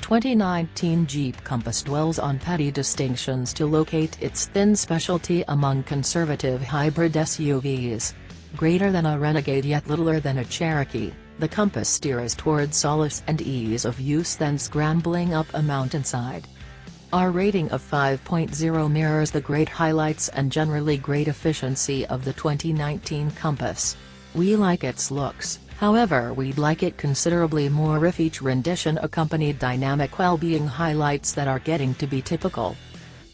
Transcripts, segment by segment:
2019 Jeep Compass dwells on petty distinctions to locate its thin specialty among conservative hybrid SUVs. Greater than a Renegade yet littler than a Cherokee, the Compass steers toward solace and ease of use than scrambling up a mountainside. Our rating of 5.0 mirrors the great highlights and generally great efficiency of the 2019 Compass. We like its looks, however we'd like it considerably more if each rendition accompanied dynamic well-being highlights that are getting to be typical.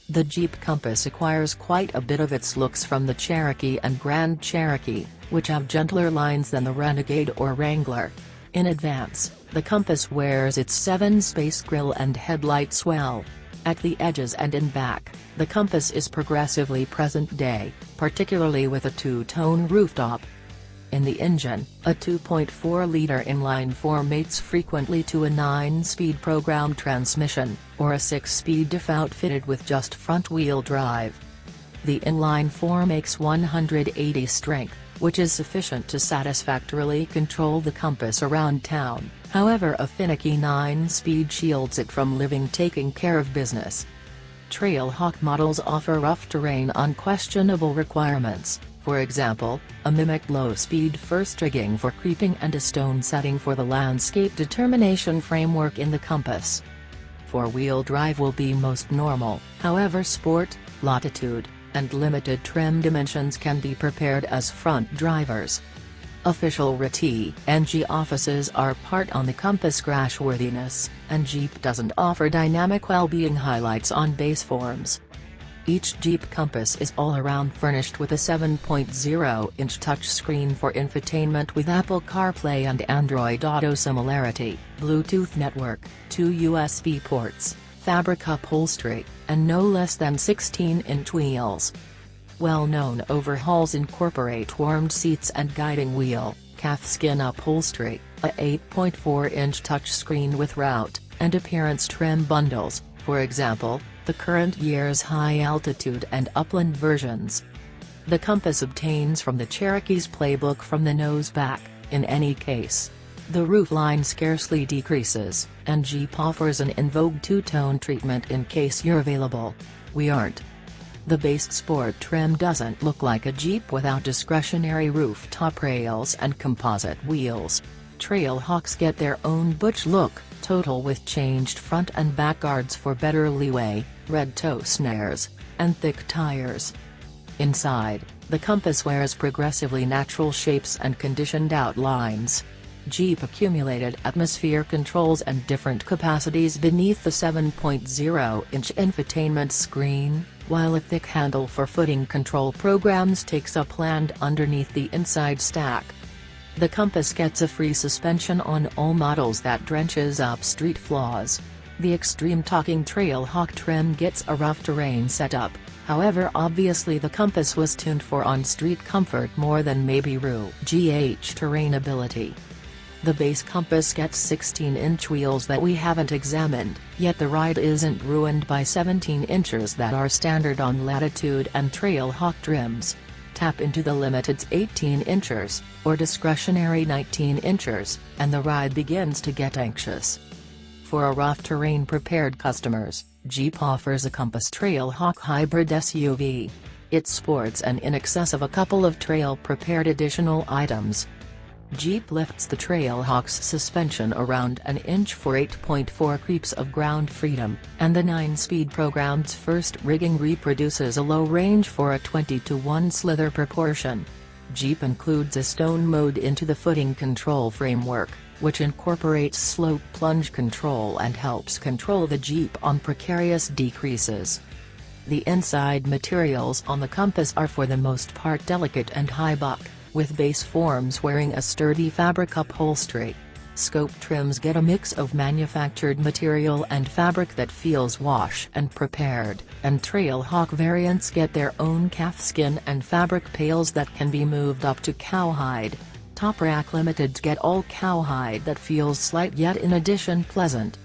The Jeep Compass acquires quite a bit of its looks from the Cherokee and Grand Cherokee, which have gentler lines than the Renegade or Wrangler. In advance, the Compass wears its 7-space grille and headlights well. At the edges and in back, the Compass is progressively present-day, particularly with a two-tone rooftop. In the engine, a 2.4-liter inline-4 mates frequently to a 9-speed programmed transmission, or a 6-speed diff outfitted with just front-wheel drive. The inline-4 makes 180 strength, which is sufficient to satisfactorily control the Compass around town, however a finicky 9-speed shields it from taking care of business. Trailhawk models offer rough terrain unquestionable requirements. For example, a mimicked low-speed first rigging for creeping and a stone setting for the landscape determination framework in the Compass. Four-wheel drive will be most normal, however sport, latitude, and limited trim dimensions can be prepared as front drivers. Official RT&G offices are part on the Compass crashworthiness, and Jeep doesn't offer dynamic well-being highlights on base forms. Each Jeep Compass is all-around furnished with a 7.0-inch touchscreen for infotainment with Apple CarPlay and Android Auto similarity, Bluetooth network, 2 USB ports, fabric upholstery, and no less than 16-inch wheels. Well-known overhauls incorporate warmed seats and guiding wheel, calfskin upholstery, a 8.4-inch touchscreen with route and appearance trim bundles, for example, the current year's high-altitude and upland versions. The Compass obtains from the Cherokee's playbook from the nose back, in any case. The roofline scarcely decreases, and Jeep offers an in vogue two-tone treatment in case you're available. We aren't. The base sport trim doesn't look like a Jeep without discretionary rooftop rails and composite wheels. Trailhawks get their own butch look, total with changed front and back guards for better leeway, red toe snares, and thick tires. Inside, the Compass wears progressively natural shapes and conditioned outlines. Jeep accumulated atmosphere controls and different capacities beneath the 7.0-inch infotainment screen, while a thick handle for footing control programs takes up land underneath the inside stack. The Compass gets a free suspension on all models that drenches up street flaws. The extreme talking Trailhawk trim gets a rough terrain setup, however obviously the Compass was tuned for on-street comfort more than maybe GH terrainability. The base Compass gets 16-inch wheels that we haven't examined, yet the ride isn't ruined by 17 inches that are standard on Latitude and Trailhawk trims. Tap into the limited's 18 inchers, or discretionary 19 inchers, and the ride begins to get anxious. For a rough terrain prepared customers, Jeep offers a Compass Trailhawk hybrid SUV. It sports an in excess of a couple of trail-prepared additional items. Jeep lifts the Trailhawk's suspension around an inch for 8.4 creeps of ground freedom, and the 9-speed program's first rigging reproduces a low range for a 20-to-1 slither proportion. Jeep includes a stone mode into the footing control framework, which incorporates slope plunge control and helps control the Jeep on precarious decreases. The inside materials on the Compass are for the most part delicate and high-buck, with base forms wearing a sturdy fabric upholstery. Scope trims get a mix of manufactured material and fabric that feels wash and prepared, and Trailhawk variants get their own calfskin and fabric pails that can be moved up to cowhide. Top Rack Limiteds get all cowhide that feels slight yet in addition pleasant.